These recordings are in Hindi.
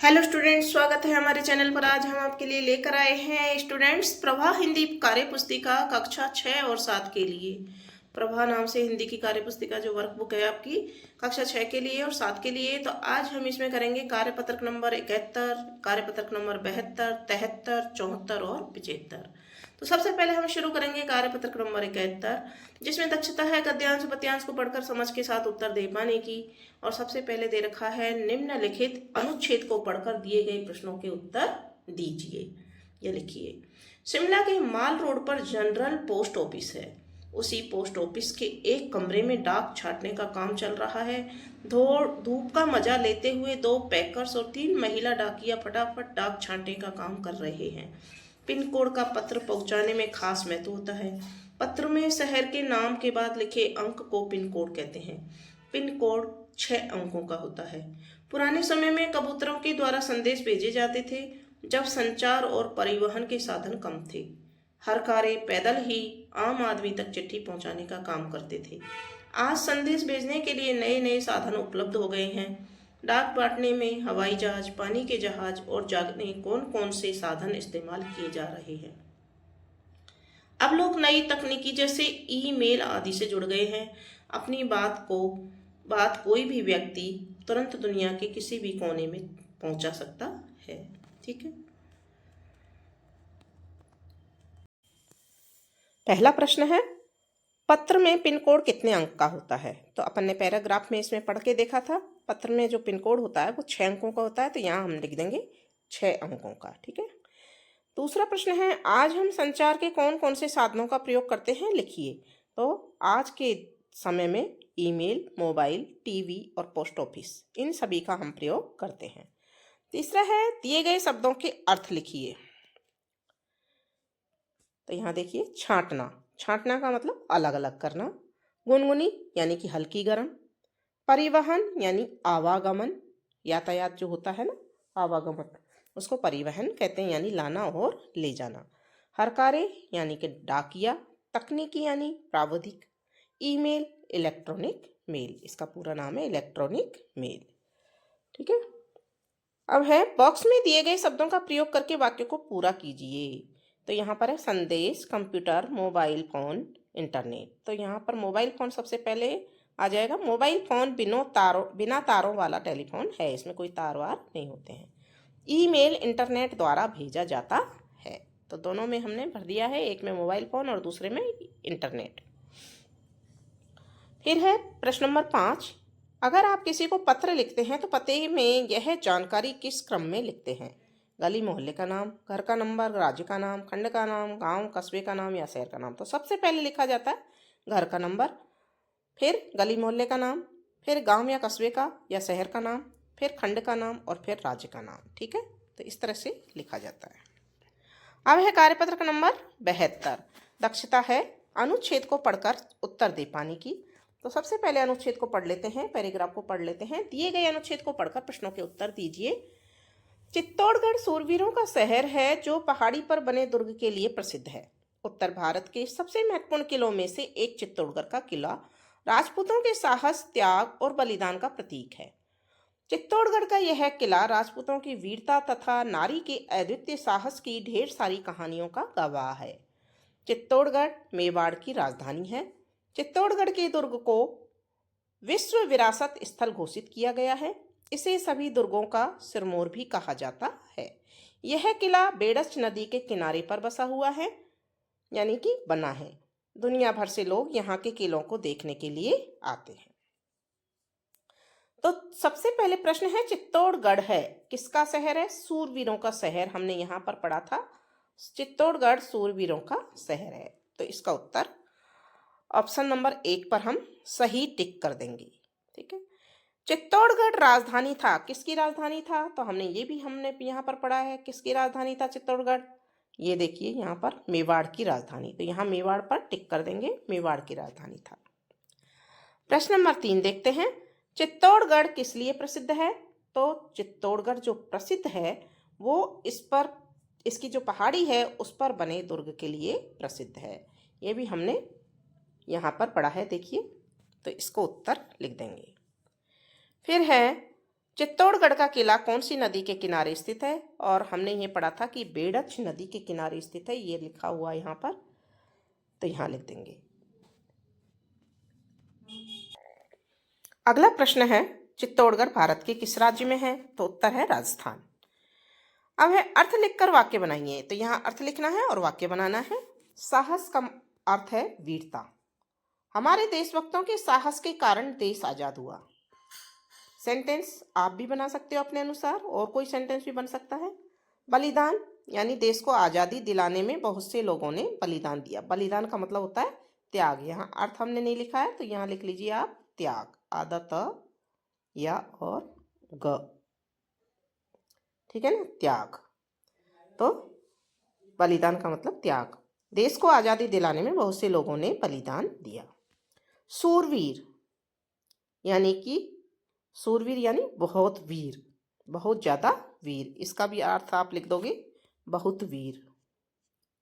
हेलो स्टूडेंट्स, स्वागत है हमारे चैनल पर। आज हम आपके लिए लेकर आए हैं स्टूडेंट्स प्रभा हिंदी कार्य पुस्तिका कक्षा 6 और 7 के लिए। प्रभा नाम से हिंदी की कार्य पुस्तिका जो वर्कबुक है आपकी कक्षा 6 के लिए और 7 के लिए। तो आज हम इसमें करेंगे कार्यपत्रक नंबर 71, कार्यपत्रक नंबर 72, 73, 74 और 75। तो सबसे पहले हम शुरू करेंगे कार्यपत्रक नंबर 71, जिसमें दक्षता है गद्यांश पद्यांश को पढ़कर समझ के साथ उत्तर दे पाने की। और सबसे पहले दे रखा है निम्नलिखित अनुच्छेद को पढ़कर दिए गए प्रश्नों के उत्तर दीजिए। ये लिखिए, शिमला के माल रोड पर जनरल पोस्ट ऑफिस है। उसी पोस्ट ऑफिस के एक कमरे में डाक छाटने का काम चल रहा है। धूप का मजा लेते हुए 2 पैकर्स और 3 महिला डाकिया फटाफट डाक छांटने का काम कर रहे हैं। पिन कोड का पत्र पहुंचाने में खास महत्व होता है। पत्र में शहर के नाम के बाद लिखे अंक को पिन कोड कहते हैं। पिन कोड 6 अंकों का होता है। पुराने समय में कबूतरों के द्वारा संदेश भेजे जाते थे, जब संचार और परिवहन के साधन कम थे। हर कारे पैदल ही आम आदमी तक चिट्ठी पहुंचाने का काम करते थे। आज संदेश भेजने के लिए नए नए साधन उपलब्ध हो गए हैं। डाक बांटने में हवाई जहाज, पानी के जहाज और जाने कौन कौन से साधन इस्तेमाल किए जा रहे हैं। अब लोग नई तकनीकी जैसे ईमेल आदि से जुड़ गए हैं। अपनी बात कोई भी व्यक्ति तुरंत दुनिया के किसी भी कोने में पहुंचा सकता है। ठीक है। पहला प्रश्न है, पत्र में पिन कोड कितने अंक का होता है? तो अपन ने पैराग्राफ में इसमें पढ़ के देखा था। पत्र में जो पिन कोड होता है वो 6 अंकों का होता है, तो यहाँ हम लिख देंगे 6 अंकों का। ठीक है। दूसरा प्रश्न है, आज हम संचार के कौन कौन से साधनों का प्रयोग करते हैं? लिखिए। तो आज के समय में ईमेल, मोबाइल, टीवी और पोस्ट ऑफिस, इन सभी का हम प्रयोग करते हैं। तीसरा है, दिए गए शब्दों के अर्थ लिखिए। तो यहाँ देखिए, छांटना, छांटना का मतलब अलग अलग करना। गुनगुनी यानी कि हल्की गर्म। परिवहन यानी आवागमन, यातायात जो होता है ना, आवागमन, उसको परिवहन कहते हैं, यानी लाना और ले जाना। हरकारे यानी कि डाकिया। तकनीकी यानी प्रावधिक। ईमेल, इलेक्ट्रॉनिक मेल, इसका पूरा नाम है इलेक्ट्रॉनिक मेल। ठीक है। अब है, बॉक्स में दिए गए शब्दों का प्रयोग करके वाक्य को पूरा कीजिए। तो यहाँ पर है संदेश, कंप्यूटर, मोबाइल फोन, इंटरनेट। तो यहाँ पर मोबाइल फोन सबसे पहले आ जाएगा। मोबाइल फोन बिना तारों वाला टेलीफोन है, इसमें कोई तार वार नहीं होते हैं। ईमेल इंटरनेट द्वारा भेजा जाता है। तो दोनों में हमने भर दिया है, एक में मोबाइल फोन और दूसरे में इंटरनेट। फिर है प्रश्न नंबर 5, अगर आप किसी को पत्र लिखते हैं तो पते में यह जानकारी किस क्रम में लिखते हैं? गली मोहल्ले का नाम, घर का नंबर, राज्य का नाम, खंड का नाम, गांव कस्बे का नाम या शहर का नाम? तो सबसे पहले लिखा जाता है घर का नंबर, फिर गली मोहल्ले का नाम, फिर गांव या कस्बे का या शहर का नाम, फिर खंड का नाम और फिर राज्य का नाम। ठीक है। तो इस तरह से लिखा जाता है। अब है कार्यपत्रक नंबर 72, दक्षता है अनुच्छेद को पढ़कर उत्तर दे पाने की। तो सबसे पहले अनुच्छेद को पढ़ लेते हैं, पैराग्राफ को पढ़ लेते हैं। दिए गए अनुच्छेद को पढ़कर प्रश्नों के उत्तर दीजिए। चित्तौड़गढ़ सूरवीरों का शहर है जो पहाड़ी पर बने दुर्ग के लिए प्रसिद्ध है। उत्तर भारत के सबसे महत्वपूर्ण किलों में से एक चित्तौड़गढ़ का किला राजपूतों के साहस, त्याग और बलिदान का प्रतीक है। चित्तौड़गढ़ का यह किला राजपूतों की वीरता तथा नारी के अद्वितीय साहस की ढेर सारी कहानियों का गवाह है। चित्तौड़गढ़ मेवाड़ की राजधानी है। चित्तौड़गढ़ के दुर्ग को विश्व विरासत स्थल घोषित किया गया है। इसे सभी दुर्गों का सिरमौर भी कहा जाता है। यह किला बेड़च नदी के किनारे पर बसा हुआ है, यानी कि बना है। दुनिया भर से लोग यहाँ के किलों को देखने के लिए आते हैं। तो सबसे पहले प्रश्न है, चित्तौड़गढ़ है किसका शहर है? सूरवीरों का शहर। हमने यहाँ पर पढ़ा था, चित्तौड़गढ़ सूरवीरों का शहर है। तो इसका उत्तर ऑप्शन नंबर 1 पर हम सही टिक कर देंगे। ठीक है। चित्तौड़गढ़ राजधानी था, किसकी राजधानी था? तो हमने यहाँ पर पढ़ा है, किसकी राजधानी था चित्तौड़गढ़? ये देखिए यहाँ पर मेवाड़ की राजधानी। तो यहाँ मेवाड़ पर टिक कर देंगे, मेवाड़ की राजधानी था। प्रश्न नंबर 3 देखते हैं, चित्तौड़गढ़ किस लिए प्रसिद्ध है? तो चित्तौड़गढ़ जो प्रसिद्ध है वो इसकी जो पहाड़ी है उस पर बने दुर्ग के लिए प्रसिद्ध है। ये भी हमने यहाँ पर पढ़ा है, देखिए। तो इसको उत्तर लिख देंगे। फिर है, चित्तौड़गढ़ का किला कौन सी नदी के किनारे स्थित है? और हमने ये पढ़ा था कि बेड़च नदी के किनारे स्थित है, ये लिखा हुआ यहाँ पर, तो यहाँ लिख देंगे। अगला प्रश्न है, चित्तौड़गढ़ भारत के किस राज्य में है? तो उत्तर है राजस्थान। अब है अर्थ लिखकर वाक्य बनाइए। तो यहाँ अर्थ लिखना है और वाक्य बनाना है। साहस का अर्थ है वीरता। हमारे देशभक्तों के साहस के कारण देश आजाद हुआ। सेंटेंस आप भी बना सकते हो अपने अनुसार, और कोई सेंटेंस भी बन सकता है। बलिदान यानी देश को आज़ादी दिलाने में बहुत से लोगों ने बलिदान दिया। बलिदान का मतलब होता है त्याग। यहाँ अर्थ हमने नहीं लिखा है, तो यहाँ लिख लीजिए आप त्याग, आधा त या और ग, ठीक है ना, त्याग। तो बलिदान का मतलब त्याग। देश को आज़ादी दिलाने में बहुत से लोगों ने बलिदान दिया। सूरवीर यानी बहुत वीर, बहुत ज़्यादा वीर। इसका भी अर्थ आप लिख दोगे बहुत वीर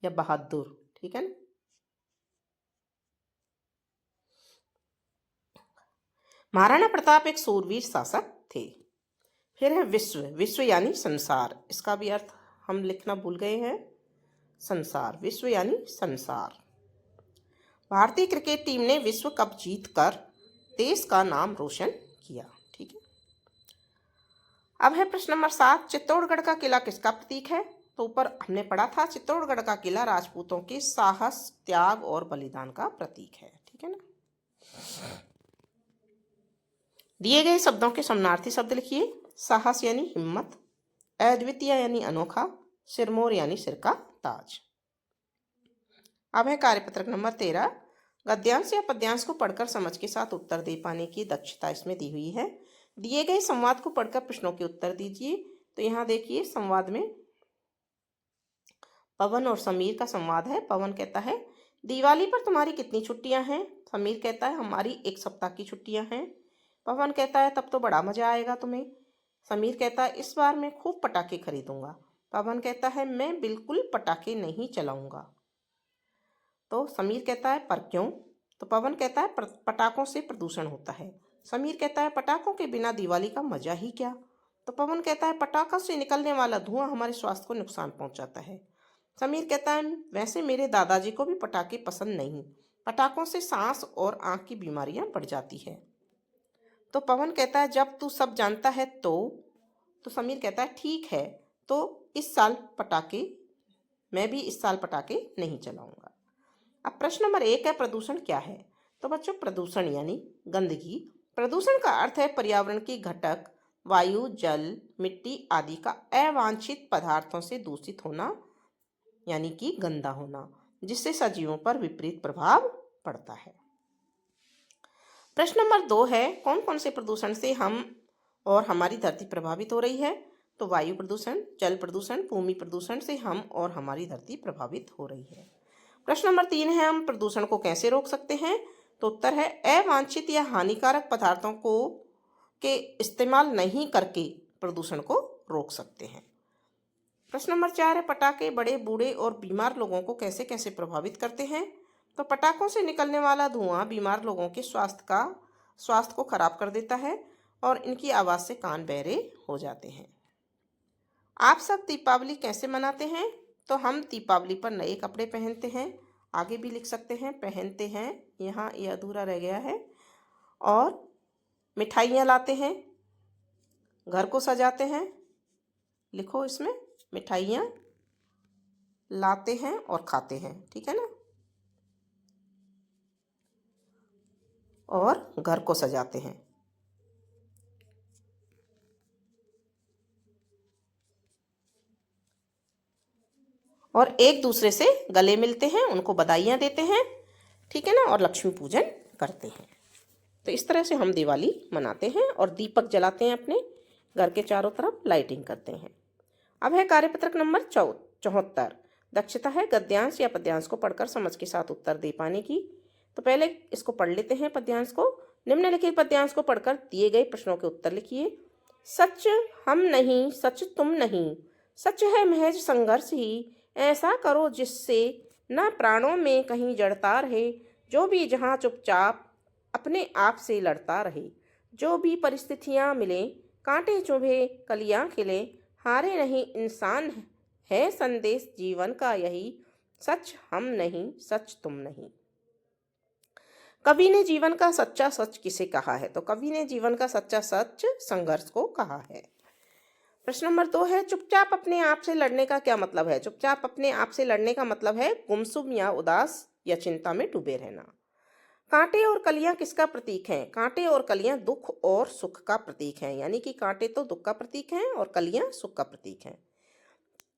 या बहादुर, ठीक है ना। महाराणा प्रताप एक सूरवीर शासक थे। फिर है विश्व यानी संसार। इसका भी अर्थ हम लिखना भूल गए हैं, संसार। विश्व यानी संसार। भारतीय क्रिकेट टीम ने विश्व कप जीतकर देश का नाम रोशन किया, ठीक है। अब है प्रश्न नंबर 7, चित्तौड़गढ़ का किला किसका प्रतीक है? तो ऊपर हमने पढ़ा था, चित्तौड़गढ़ का किला राजपूतों के साहस, त्याग और बलिदान का प्रतीक है, ठीक है ना। दिए गए शब्दों के समानार्थी शब्द लिखिए। साहस यानी हिम्मत, अद्वितीय यानी अनोखा, सिरमौर यानी सिर का ताज। अब है कार्यपत्रक नंबर 13, गद्यांश या पद्यांश को पढ़कर समझ के साथ उत्तर दे पाने की दक्षता इसमें दी हुई है। दिए गए संवाद को पढ़कर प्रश्नों के उत्तर दीजिए। तो यहाँ देखिए, संवाद में पवन और समीर का संवाद है। पवन कहता है, दिवाली पर तुम्हारी कितनी छुट्टियां हैं? समीर कहता है, हमारी 1 सप्ताह की छुट्टियां हैं। पवन कहता है, तब तो बड़ा मजा आएगा तुम्हें। समीर कहता है, इस बार मैं खूब पटाखे खरीदूंगा। पवन कहता है, मैं बिल्कुल पटाखे नहीं चलाऊंगा। तो समीर कहता है, पर क्यों? तो पवन कहता है, पटाखों से प्रदूषण होता है। समीर कहता है, पटाखों के बिना दिवाली का मजा ही क्या? तो पवन कहता है, पटाखों से निकलने वाला धुआं हमारे स्वास्थ्य को नुकसान पहुंचाता है। समीर कहता है, वैसे मेरे दादाजी को भी पटाखे पसंद नहीं, पटाखों से सांस और आंख की बीमारियां बढ़ जाती है। तो पवन कहता है, जब तू सब जानता है तो समीर कहता है, ठीक है, तो मैं भी इस साल पटाखे नहीं चलाऊंगा। अब प्रश्न नंबर 1 है, प्रदूषण क्या है? तो बच्चों, प्रदूषण यानी गंदगी। प्रदूषण का अर्थ है पर्यावरण के घटक, वायु, जल, मिट्टी आदि का अवांछित पदार्थों से दूषित होना, यानी कि गंदा होना, जिससे सजीवों पर विपरीत प्रभाव पड़ता है। प्रश्न नंबर 2 है, कौन कौन से प्रदूषण से हम और हमारी धरती प्रभावित हो रही है? तो वायु प्रदूषण, जल प्रदूषण, भूमि प्रदूषण से हम और हमारी धरती प्रभावित हो रही है। प्रश्न नंबर 3 है, हम प्रदूषण को कैसे रोक सकते हैं? तो उत्तर है, अवांछित या हानिकारक पदार्थों के इस्तेमाल नहीं करके प्रदूषण को रोक सकते हैं। प्रश्न नंबर 4 है, पटाखे बड़े, बूढ़े और बीमार लोगों को कैसे कैसे प्रभावित करते हैं? तो पटाखों से निकलने वाला धुआं बीमार लोगों के स्वास्थ्य को खराब कर देता है और इनकी आवाज़ से कान बहरे हो जाते हैं। आप सब दीपावली कैसे मनाते हैं? तो हम दीपावली पर नए कपड़े पहनते हैं। आगे भी लिख सकते हैं पहनते हैं, यहाँ ये अधूरा रह गया है। और मिठाइयाँ लाते हैं, घर को सजाते हैं। लिखो इसमें, मिठाइयाँ लाते हैं और खाते हैं, ठीक है ना, और घर को सजाते हैं। और एक दूसरे से गले मिलते हैं, उनको बधाइयाँ देते हैं, ठीक है ना, और लक्ष्मी पूजन करते हैं। तो इस तरह से हम दिवाली मनाते हैं और दीपक जलाते हैं, अपने घर के चारों तरफ लाइटिंग करते हैं। अब है कार्यपत्रक नंबर 74, दक्षता है गद्यांश या पद्यांश को पढ़कर समझ के साथ उत्तर दे पाने की। तो पहले इसको पढ़ लेते हैं पद्यांश को। निम्नलिखित पद्यांश को पढ़कर दिए गए प्रश्नों के उत्तर लिखिए। सच हम नहीं, सच तुम नहीं, सच है महज संघर्ष ही, ऐसा करो जिससे न प्राणों में कहीं जड़ता रहे, जो भी जहाँ चुपचाप अपने आप से लड़ता रहे, जो भी परिस्थितियाँ मिलें कांटे चुभे कलियां खिले, हारे नहीं इंसान है संदेश जीवन का यही, सच हम नहीं सच तुम नहीं। कवि ने जीवन का सच्चा सच किसे कहा है? तो कवि ने जीवन का सच्चा सच संघर्ष को कहा है। प्रश्न नंबर 2 है, चुपचाप अपने आप से लड़ने का क्या मतलब है? चुपचाप अपने आप से लड़ने का मतलब है गुमसुम या उदास या चिंता में डूबे रहना। कांटे और कलियां किसका प्रतीक हैं? कांटे और कलियां दुख और सुख का प्रतीक हैं, यानी कि कांटे तो दुख का प्रतीक हैं और कलियां सुख का प्रतीक हैं।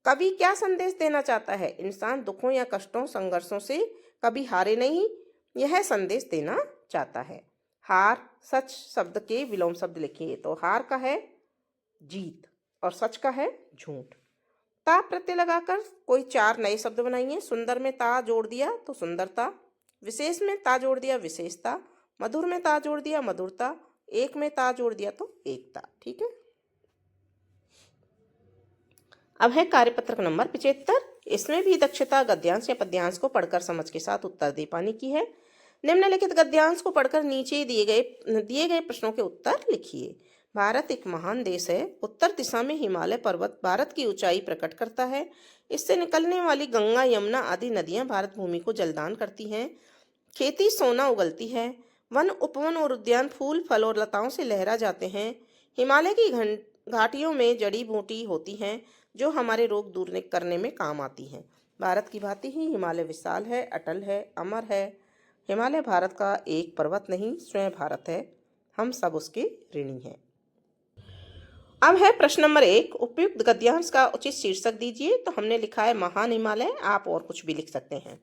कवि क्या संदेश देना चाहता है? इंसान दुखों या कष्टों संघर्षों से कभी हारे नहीं, यह संदेश देना चाहता है। हार सच शब्द के विलोम शब्द लिखिए। तो हार का है जीत और सच का है झूठ। ता प्रत्यय लगाकर कोई 4 नए शब्द बनाइए। सुंदर में ता जोड़ दिया तो सुंदरता, विशेष में ता जोड़ दिया विशेषता, मधुर में ता जोड़ दिया मधुरता, एक में ता जोड़ दिया तो एकता। ठीक है। अब है कार्यपत्रक नंबर 75। इसमें भी दक्षता गद्यांश या पद्यांश को पढ़कर समझ के साथ उत्तर दे पाने की है। निम्नलिखित गद्यांश को पढ़कर नीचे दिए गए प्रश्नों के उत्तर लिखिए। भारत एक महान देश है। उत्तर दिशा में हिमालय पर्वत भारत की ऊंचाई प्रकट करता है। इससे निकलने वाली गंगा यमुना आदि नदियां भारत भूमि को जलदान करती हैं। खेती सोना उगलती है। वन उपवन और उद्यान फूल फल और लताओं से लहरा जाते हैं। हिमालय की घाटियों में जड़ी बूटी होती हैं जो हमारे रोग दूर करने में काम आती हैं। भारत की भांति ही हिमालय विशाल है, अटल है, अमर है। हिमालय भारत का एक पर्वत नहीं, स्वयं भारत है। हम सब उसके ऋणी हैं। अब है प्रश्न नंबर 1, उपयुक्त गद्यांश का उचित शीर्षक दीजिए। तो हमने लिखा है महान हिमालय, आप और कुछ भी लिख सकते हैं।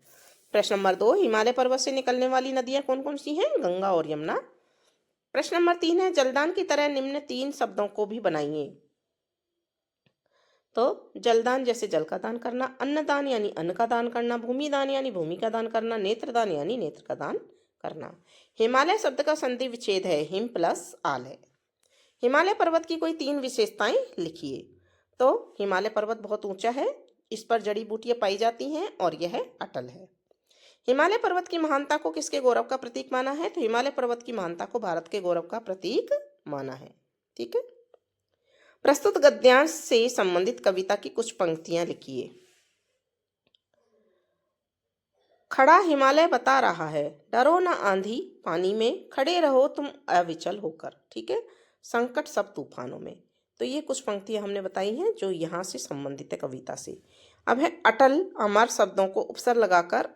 प्रश्न नंबर 2, हिमालय पर्वत से निकलने वाली नदियां कौन कौन सी हैं? गंगा और यमुना। प्रश्न नंबर 3 है, जलदान की तरह निम्न 3 शब्दों को भी बनाइए। तो जलदान जैसे जल का दान करना, अन्नदान यानी अन्न का दान करना, भूमिदान यानी भूमि का दान करना, नेत्रदान यानी नेत्र का दान करना। हिमालय शब्द का संधि विच्छेद है, हिम प्लस आल है। हिमालय पर्वत की कोई 3 विशेषताएं लिखिए। तो हिमालय पर्वत बहुत ऊंचा है, इस पर जड़ी बूटियां पाई जाती हैं और यह अटल है। हिमालय पर्वत की महानता को किसके गौरव का प्रतीक माना है? तो हिमालय पर्वत की महानता को भारत के गौरव का प्रतीक माना है। ठीक है। प्रस्तुत गद्यांश से संबंधित कविता की कुछ पंक्तियां लिखिए। खड़ा हिमालय बता रहा है, डरो न आंधी पानी में, खड़े रहो तुम अविचल होकर। ठीक है। संकट सब तूफानों में। तो ये कुछ पंक्तियां हमने बताई हैं जो यहाँ से संबंधित है कविता से। अब है अटल अमर शब्दों को उपसर्ग लगाकर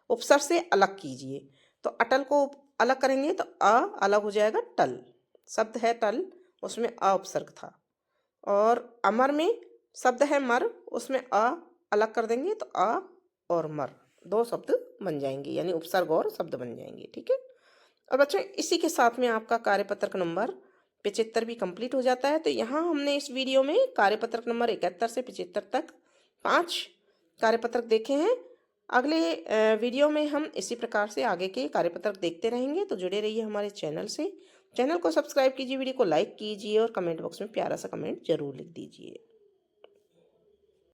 उपसर्ग से अलग कीजिए। तो अटल को अलग करेंगे तो अ अलग हो जाएगा टल। शब्द है टल, उसमें अ उपसर्ग था। और अमर में शब्द है मर, उसमें अ अलग कर देंगे तो अ और मर 2 शब्द बन जाएंगे, यानी उपसर्ग और शब्द बन जाएंगे। ठीक है। और बच्चों इसी के साथ में आपका कार्यपत्रक नंबर 75 भी कंप्लीट हो जाता है। तो यहाँ हमने इस वीडियो में कार्यपत्रक नंबर 71 से 75 तक 5 कार्यपत्रक देखे हैं। अगले वीडियो में हम इसी प्रकार से आगे के कार्यपत्रक देखते रहेंगे। तो जुड़े रहिए हमारे चैनल से। चैनल को सब्सक्राइब कीजिए, वीडियो को लाइक कीजिए और कमेंट बॉक्स में प्यारा सा कमेंट जरूर लिख दीजिए।